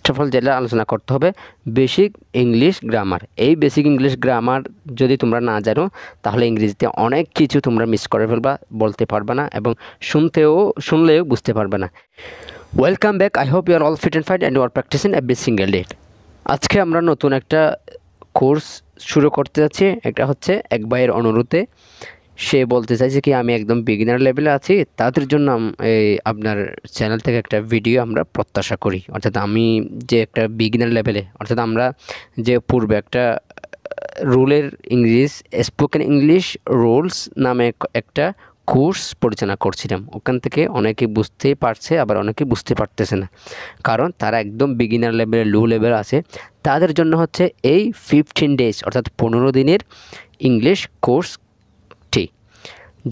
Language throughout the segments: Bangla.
ফার্স্ট অফ অল যেটা আলোচনা করতে হবে বেসিক ইংলিশ গ্রামার। এই বেসিক ইংলিশ গ্রামার যদি তোমরা না জানো তাহলে ইংরেজিতে অনেক কিছু তোমরা মিস করে ফেলবা, বলতে পারবে না এবং শুনলেও বুঝতে পারবে না। Welcome back, I hope you are all fit and fine and you are practising every single day. আজকে আমরা নতুন একটা কোর্স শুরু করতে যাচ্ছি। এটা হচ্ছে এক ভাইয়ের অনুরোধে। সে বলতে চাইছে কি আমি একদম বিগিনার লেভেলে আছি, তাদের জন্য আপনার চ্যানেল থেকে একটা ভিডিও আমরা প্রত্যাশা করি। অর্থাৎ আমি যে একটা বিগিনার লেভেলে, অর্থাৎ আমরা যে পূর্বে একটা রুলের ইংলিশ স্পোকেন ইংলিশ রুলস নামে একটা কোর্স পরিচালনা করছিলাম। ওখান থেকে অনেকে বুঝতে পারছে, আবার অনেকে বুঝতে পারতেছে না, কারণ তারা একদম বিগিনার লেভেলে লো লেভেল আছে। তাদের জন্য হচ্ছে এই 15 ডেজ অর্থাৎ 15 দিনের ইংলিশ কোর্সটি।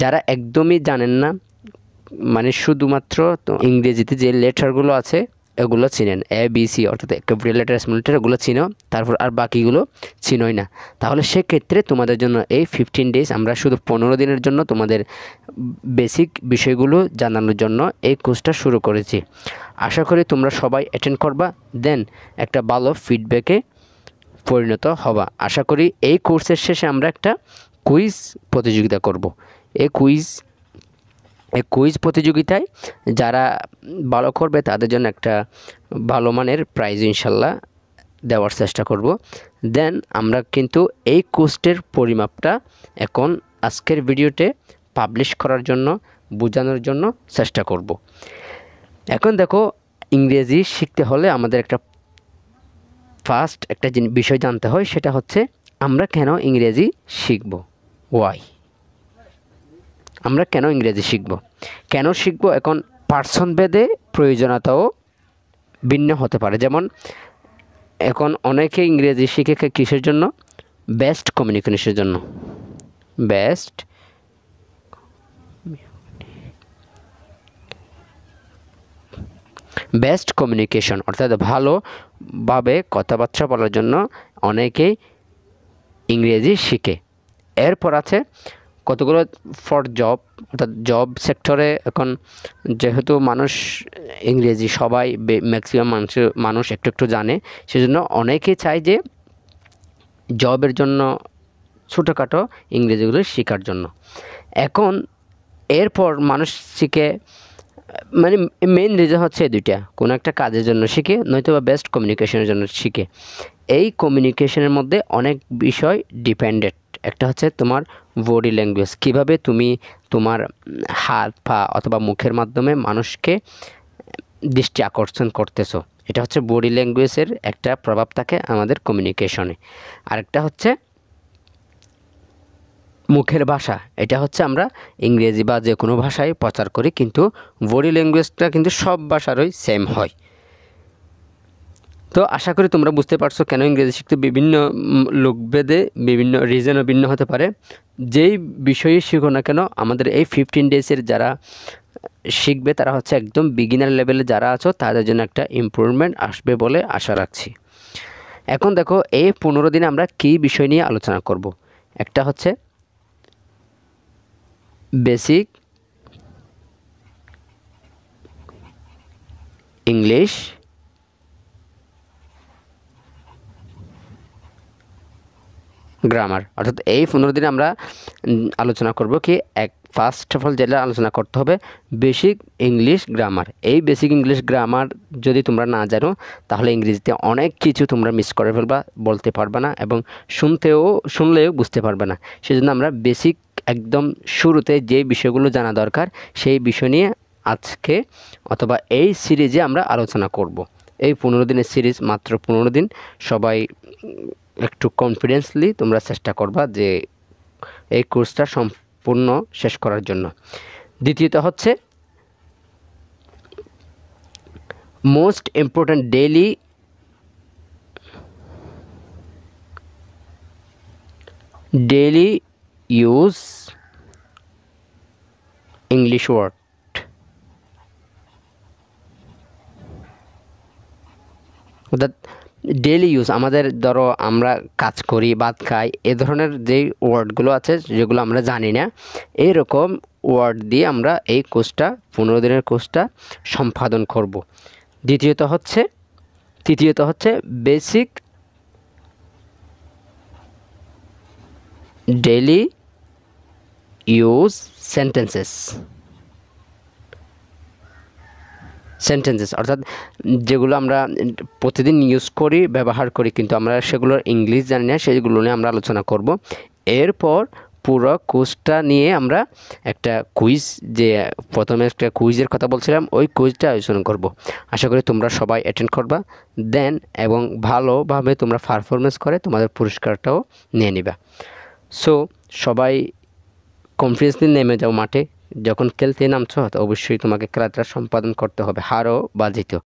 যারা একদমই জানেন না, মানে শুধুমাত্র তো ইংরেজিতে যে লেটারগুলো আছে এগুলো চিনেন, এ বি সি অর্থাৎ ক্যাপিটাল লেটার স্মল লেটার এগুলো চিনো, তারপর আর বাকিগুলো চিনোই না, তাহলে সেক্ষেত্রে তোমাদের জন্য এই 15 ডেজ আমরা শুধু 15 দিনের জন্য তোমাদের বেসিক বিষয়গুলো জানানোর জন্য এই কোর্সটা শুরু করেছি। আশা করি তোমরা সবাই অ্যাটেন্ড করবা, দেন একটা ভালো ফিডব্যাকে পরিণত হবা। আশা করি এই কোর্সের শেষে আমরা একটা কুইজ প্রতিযোগিতা করব। এই কুইজ প্রতিযোগিতায় যারা ভালো করবে তাদের জন্য একটা ভালো মানের প্রাইজ ইনশাল্লাহ দেওয়ার চেষ্টা করব। দেন আমরা কিন্তু এই কোর্সের পরিমাপটা এখন আজকের ভিডিওতে পাবলিশ করার জন্য, বোঝানোর জন্য চেষ্টা করব। এখন দেখো, ইংরেজি শিখতে হলে আমাদের একটা ফার্স্ট একটা বিষয় জানতে হয়, সেটা হচ্ছে আমরা কেন ইংরেজি শিখব, ওয়াই আমরা কেন ইংরেজি শিখব। এখন পার্সন ভেদে প্রয়োজনীয়তাও ভিন্ন হতে পারে। যেমন এখন অনেকে ইংরেজি শিখে কিসের জন্য? বেস্ট কমিউনিকেশনের জন্য। বেস্ট কমিউনিকেশন অর্থাৎ ভালোভাবে কথাবার্তা বলার জন্য অনেকেই ইংরেজি শিখে। এরপর আছে কতগুলো ফর জব, অর্থাৎ জব সেক্টরে এখন যেহেতু মানুষ ইংরেজি সবাই ম্যাক্সিমাম মানুষ একটু একটু জানে, সেজন্য অনেকেই চায় যে জবের জন্য ছোটোখাটো ইংরেজিগুলো শেখার জন্য। এখন এরপর মানুষ শিখে, মানে মেইন রিজন হচ্ছে এই দুইটা, কোনো একটা কাজের জন্য শিখে, নয়তো বা বেস্ট কমিউনিকেশনের জন্য শিখে। এই কমিউনিকেশনের মধ্যে অনেক বিষয় ডিপেন্ডেন্ট। একটা হচ্ছে তোমার বডি ল্যাঙ্গুয়েজ, কীভাবে তুমি তোমার হাত পা অথবা মুখের মাধ্যমে মানুষকে দৃষ্টি আকর্ষণ করতেছো, এটা হচ্ছে বডি ল্যাঙ্গুয়েজের একটা প্রভাব থাকে আমাদের কমিউনিকেশনে। আরেকটা হচ্ছে মুখের ভাষা, এটা হচ্ছে আমরা ইংরেজি বা যে কোনো ভাষায় প্রচার করি, কিন্তু বডি ল্যাঙ্গুয়েজটা কিন্তু সব ভাষারই সেম হয়। তো আশা করি তোমরা বুঝতে পারছো কেন ইংরেজি শিখতে বিভিন্ন লোকভেদে বিভিন্ন রিজনও ভিন্ন হতে পারে। যেই বিষয়ে শিখো না কেন, আমাদের এই 15 ডেজের যারা শিখবে তারা হচ্ছে একদম বিগিনার লেভেলে যারা আছো, তাদের জন্য একটা ইমপ্রুভমেন্ট আসবে বলে আশা রাখছি। এখন দেখো, এই 15 দিনে আমরা কী বিষয় নিয়ে আলোচনা করব। একটা হচ্ছে বেসিক ইংলিশ গ্রামার, অর্থাৎ এই 15 দিনে আমরা আলোচনা করব কি ফার্স্ট অফ অল যেটা আলোচনা করতে হবে বেসিক ইংলিশ গ্রামার। এই বেসিক ইংলিশ গ্রামার যদি তোমরা না জানো তাহলে ইংরেজিতে অনেক কিছু তোমরা মিস করে ফেলবা, বলতে পারবে না এবং শুনলেও বুঝতে পারবে না। সেজন্য আমরা বেসিক একদম শুরুতে যে বিষয়গুলো জানা দরকার সেই বিষয় নিয়ে আজকে অথবা এই সিরিজে আমরা আলোচনা করব। এই 15 দিনের সিরিজ, মাত্র 15 দিন। সবাই একটু কনফিডেন্সলি তোমরা চেষ্টা করবা যে এই কোর্সটা সম্পূর্ণ শেষ করার জন্য। দ্বিতীয়ত হচ্ছে most important daily use English word. অর্থাৎ ডেইলি ইউজ, আমাদের ধরো আমরা কাজ করি, ভাত খাই, এ ধরনের যেই ওয়ার্ডগুলো আছে যেগুলো আমরা জানি না, এইরকম ওয়ার্ড দিয়ে আমরা এই কোর্সটা 15 দিনের কোর্সটা সম্পাদন করব। তৃতীয়ত হচ্ছে বেসিক ডেইলি ইউজ সেন্টেন্সেস অর্থাৎ যেগুলো আমরা প্রতিদিন ইউজ করি, ব্যবহার করি, কিন্তু আমরা সেগুলোর ইংলিশ জানি না, সেগুলো নিয়ে আমরা আলোচনা করব। এরপর পুরো কোর্সটা নিয়ে আমরা একটা কুইজ, যে প্রথমে একটা কুইজের কথা বলছিলাম, ওই কুইজটা আলোচনা করব। আশা করি তোমরা সবাই অ্যাটেন্ড করবা, দেন এবং ভালোভাবে তোমরা পারফরমেন্স করে তোমাদের পুরস্কারটাও নিয়ে নিবা। সো সবাই কনফিডেন্সলি নেমে যাও মাঠে। যখন খেলতে নামছো অবশ্যই তোমাকে খেলাটা সম্পাদন করতে হবে, হারো বা জিতো।